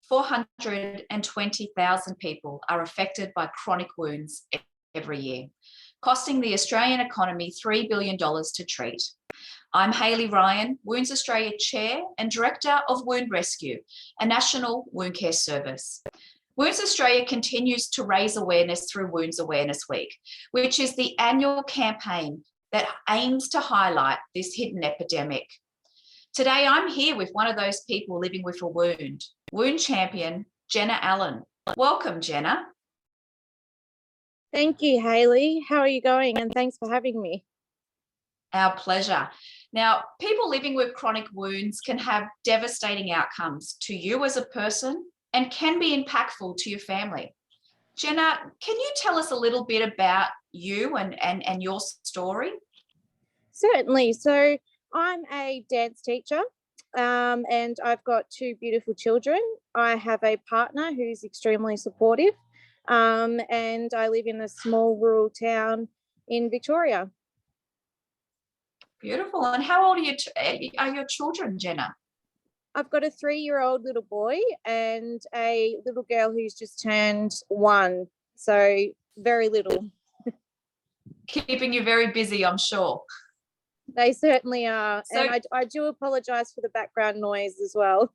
420,000 people are affected by chronic wounds every year, costing the Australian economy $3 billion to treat. I'm Hayley Ryan, Wounds Australia Chair and Director of Wound Rescue, a national wound care service. Wounds Australia continues to raise awareness through Wounds Awareness Week, which is the annual campaign that aims to highlight this hidden epidemic. Today, I'm here with one of those people living with a wound champion, Jenna Allen. Welcome, Jenna. Thank you, Hayley. How are you going? And thanks for having me. Our pleasure. Now, people living with chronic wounds can have devastating outcomes to you as a person and can be impactful to your family. Jenna, can you tell us a little bit about you and your story? Certainly. So I'm a dance teacher and I've got two beautiful children. I have a partner who's extremely supportive and I live in a small rural town in Victoria. Beautiful. And how old are your children, Jenna? I've got a 3-year-old little boy and a little girl who's just turned 1. So very little. Keeping you very busy, I'm sure. They certainly are. So, and I do apologise for the background noise as well.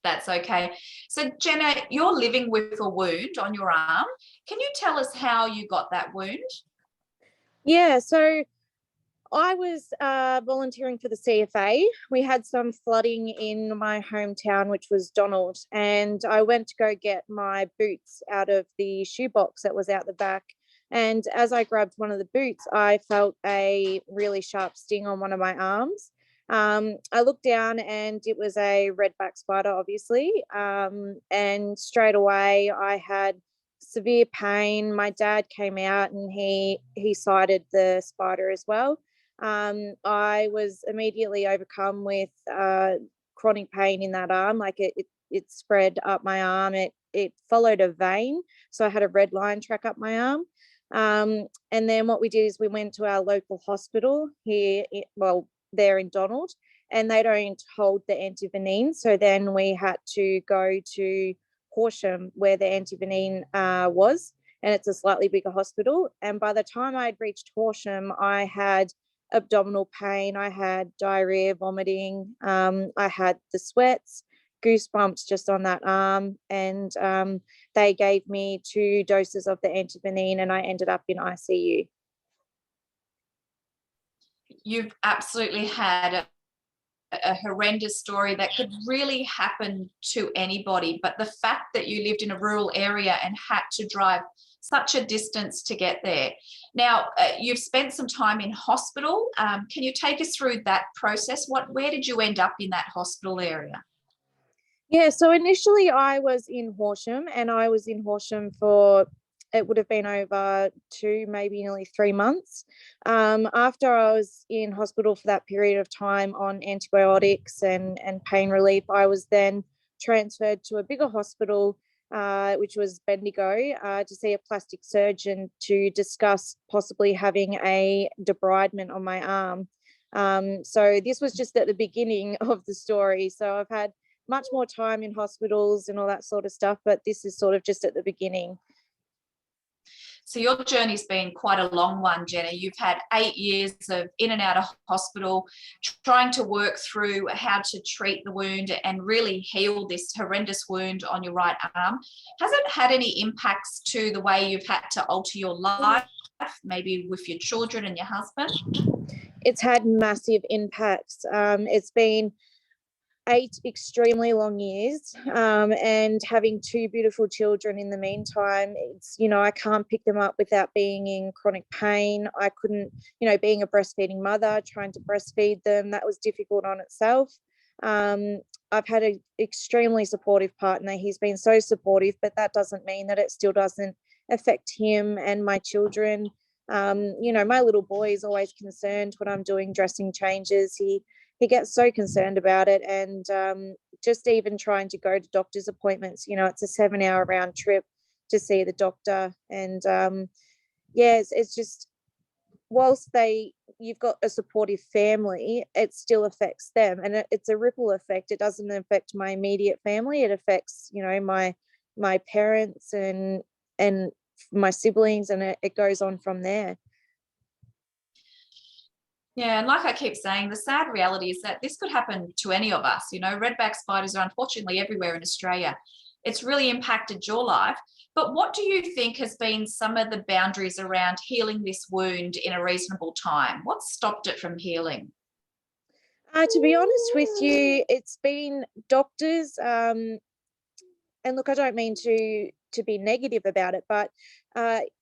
That's okay. So Jenna, you're living with a wound on your arm. Can you tell us how you got that wound? Yeah, so I was volunteering for the CFA. We had some flooding in my hometown, which was Donald, and I went to go get my boots out of the shoebox that was out the back. And as I grabbed one of the boots, I felt a really sharp sting on one of my arms. I looked down and it was a redback spider, obviously. And straight away I had severe pain. My dad came out and he sighted the spider as well. I was immediately overcome with chronic pain in that arm. Like it spread up my arm. It followed a vein, so I had a red line track up my arm. And then what we did is we went to our local hospital here, there in Donald, and they don't hold the antivenin. So then we had to go to Horsham where the antivenin was, and it's a slightly bigger hospital. And by the time I'd reached Horsham, I had abdominal pain, I had diarrhea, vomiting, I had the sweats, goosebumps just on that arm, and they gave me 2 doses of the antivenin and I ended up in ICU. You've absolutely had a horrendous story that could really happen to anybody, but the fact that you lived in a rural area and had to drive such a distance to get there. Now, you've spent some time in hospital. Can you take us through that process? Where did you end up in that hospital area? Yeah, so initially I was in Horsham, and I was in Horsham for, it would have been over 2, maybe nearly 3 months. After I was in hospital for that period of time on antibiotics and pain relief, I was then transferred to a bigger hospital, which was Bendigo, to see a plastic surgeon to discuss possibly having a debridement on my arm. So this was just at the beginning of the story. So I've had much more time in hospitals and all that sort of stuff, but this is sort of just at the beginning. So your journey's been quite a long one, Jenna. You've had 8 years of in and out of hospital, trying to work through how to treat the wound and really heal this horrendous wound on your right arm. Has it had any impacts to the way you've had to alter your life, maybe with your children and your husband? It's had massive impacts. It's been 8 extremely long years, and having 2 beautiful children in the meantime. It's, I can't pick them up without being in chronic pain. I couldn't, being a breastfeeding mother, trying to breastfeed them, that was difficult on itself. I've had an extremely supportive partner. He's been so supportive, but that doesn't mean that it still doesn't affect him and my children. My little boy is always concerned when I'm doing dressing changes. He gets so concerned about it, and just even trying to go to doctor's appointments, it's a 7-hour round trip to see the doctor. And it's just, whilst they, you've got a supportive family, it still affects them, and it's a ripple effect. It doesn't affect my immediate family. It affects, my parents and my siblings, and it goes on from there. Yeah, and like I keep saying, the sad reality is that this could happen to any of us. Redback spiders are unfortunately everywhere in Australia. It's really impacted your life. But what do you think has been some of the boundaries around healing this wound in a reasonable time? What stopped it from healing? To be honest with you, it's been doctors. And look, I don't mean to be negative about it, but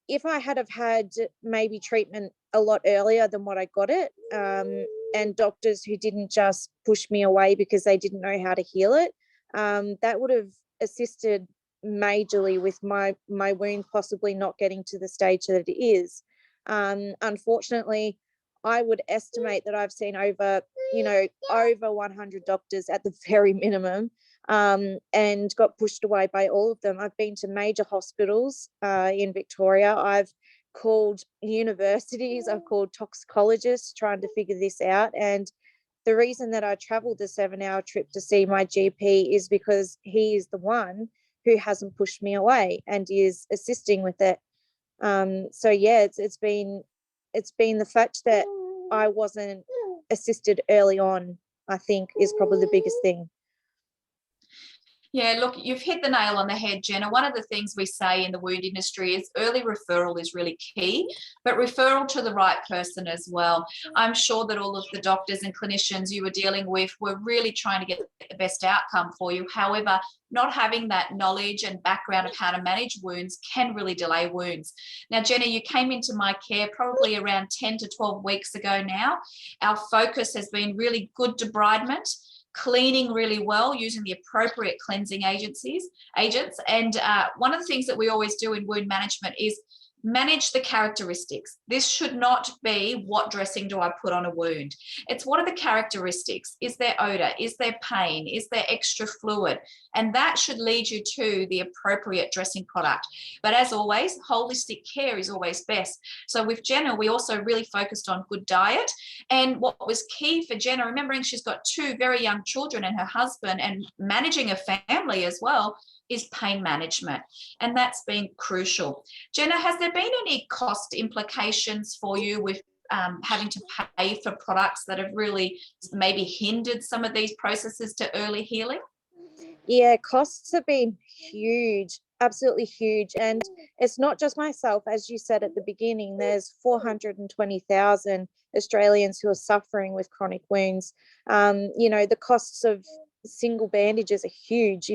if I had have had maybe treatment a lot earlier than what I got it, and doctors who didn't just push me away because they didn't know how to heal it, that would have assisted majorly with my wound possibly not getting to the stage that it is. Unfortunately, I would estimate that I've seen over 100 doctors at the very minimum, and got pushed away by all of them. I've been to major hospitals in Victoria. I've called universities, I've called toxicologists trying to figure this out. And the reason that I traveled the 7-hour trip to see my GP is because he is the one who hasn't pushed me away and is assisting with it. So yeah, it's been the fact that I wasn't assisted early on, I think, is probably the biggest thing. Yeah, look, you've hit the nail on the head, Jenna. One of the things we say in the wound industry is early referral is really key, but referral to the right person as well. I'm sure that all of the doctors and clinicians you were dealing with were really trying to get the best outcome for you. However, not having that knowledge and background of how to manage wounds can really delay wounds. Now, Jenna, you came into my care probably around 10 to 12 weeks ago now. Our focus has been really good debridement, cleaning really well using the appropriate cleansing agents. And one of the things that we always do in wound management is manage the characteristics. This should not be what dressing do I put on a wound. It's what are the characteristics? Is there odor? Is there pain? Is there extra fluid? And that should lead you to the appropriate dressing product. But as always, holistic care is always best. So with Jenna, we also really focused on good diet. And what was key for Jenna, remembering she's got 2 very young children and her husband and managing a family as well, is pain management. And that's been crucial. Jenna, has there been any cost implications for you with having to pay for products that have really maybe hindered some of these processes to early healing? Yeah, costs have been huge, absolutely huge. And it's not just myself, as you said at the beginning, there's 420,000 Australians who are suffering with chronic wounds. The costs of single bandages are huge,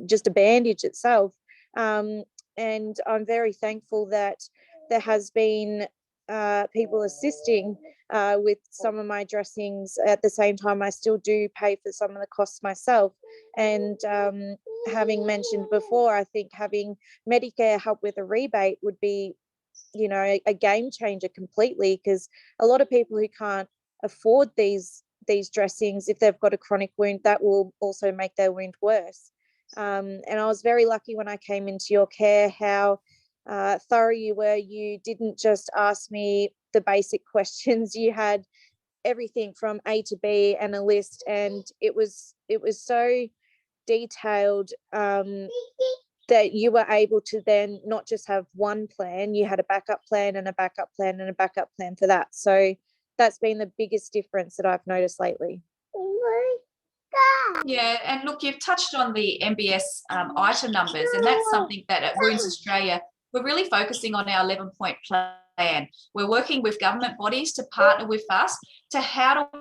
just a bandage itself. And I'm very thankful that there has been people assisting with some of my dressings. At the same time, I still do pay for some of the costs myself. And having mentioned before, I think having Medicare help with a rebate would be, a game changer completely, because a lot of people who can't afford these dressings, if they've got a chronic wound, that will also make their wound worse. And I was very lucky when I came into your care how thorough you were. You didn't just ask me the basic questions. You had everything from A to B and a list, and it was so detailed that you were able to then not just have one plan, you had a backup plan and a backup plan and a backup plan for that. So that's been the biggest difference that I've noticed lately. Yeah, and look, you've touched on the MBS item numbers, and that's something that at Wounds Australia, we're really focusing on our 11-point plan. We're working with government bodies to partner with us to how do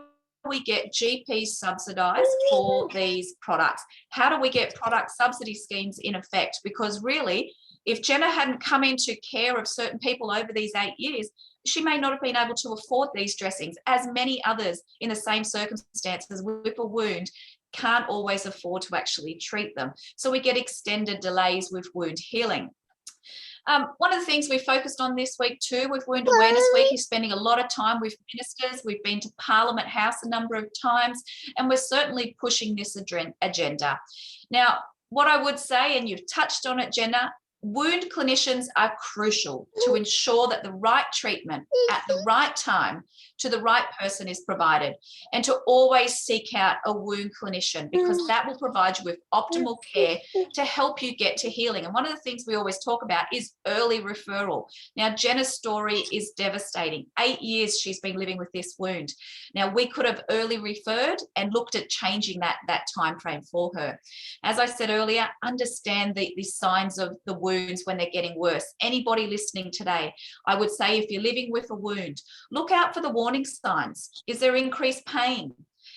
we get GPs subsidised for these products? How do we get product subsidy schemes in effect? Because really, if Jenna hadn't come into care of certain people over these 8 years, she may not have been able to afford these dressings, as many others in the same circumstances with a wound can't always afford to actually treat them. So we get extended delays with wound healing. One of the things we focused on this week too with Wound Awareness Week is spending a lot of time with ministers. We've been to Parliament House a number of times, and we're certainly pushing this agenda. Now, what I would say, and you've touched on it, Jenna, wound clinicians are crucial to ensure that the right treatment at the right time to the right person is provided, and to always seek out a wound clinician, because that will provide you with optimal care to help you get to healing. And one of the things we always talk about is early referral. Now, Jenna's story is devastating. 8 years she's been living with this wound. Now, we could have early referred and looked at changing that time frame for her. As I said earlier, understand the signs of the wounds when they're getting worse. Anybody listening today, I would say, if you're living with a wound, look out for the warning signs. Is there increased pain?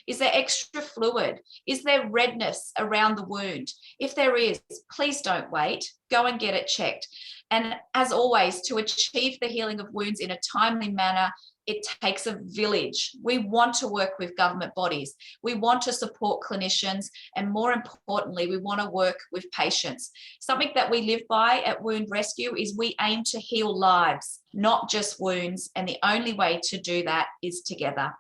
Is there extra fluid? Is there redness around the wound? If there is, please don't wait. Go and get it checked. And as always, to achieve the healing of wounds in a timely manner, it takes a village. We want to work with government bodies. We want to support clinicians. And more importantly, we want to work with patients. Something that we live by at Wound Rescue is we aim to heal lives, not just wounds. And the only way to do that is together.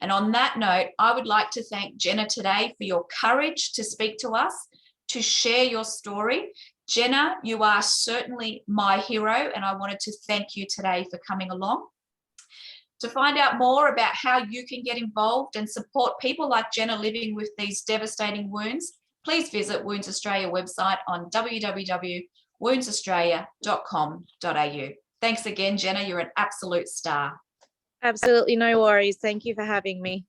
And on that note, I would like to thank Jenna today for your courage to speak to us, to share your story. Jenna, you are certainly my hero, and I wanted to thank you today for coming along. To find out more about how you can get involved and support people like Jenna living with these devastating wounds, please visit Wounds Australia website on www.woundsaustralia.com.au. Thanks again, Jenna. You're an absolute star. Absolutely, no worries. Thank you for having me.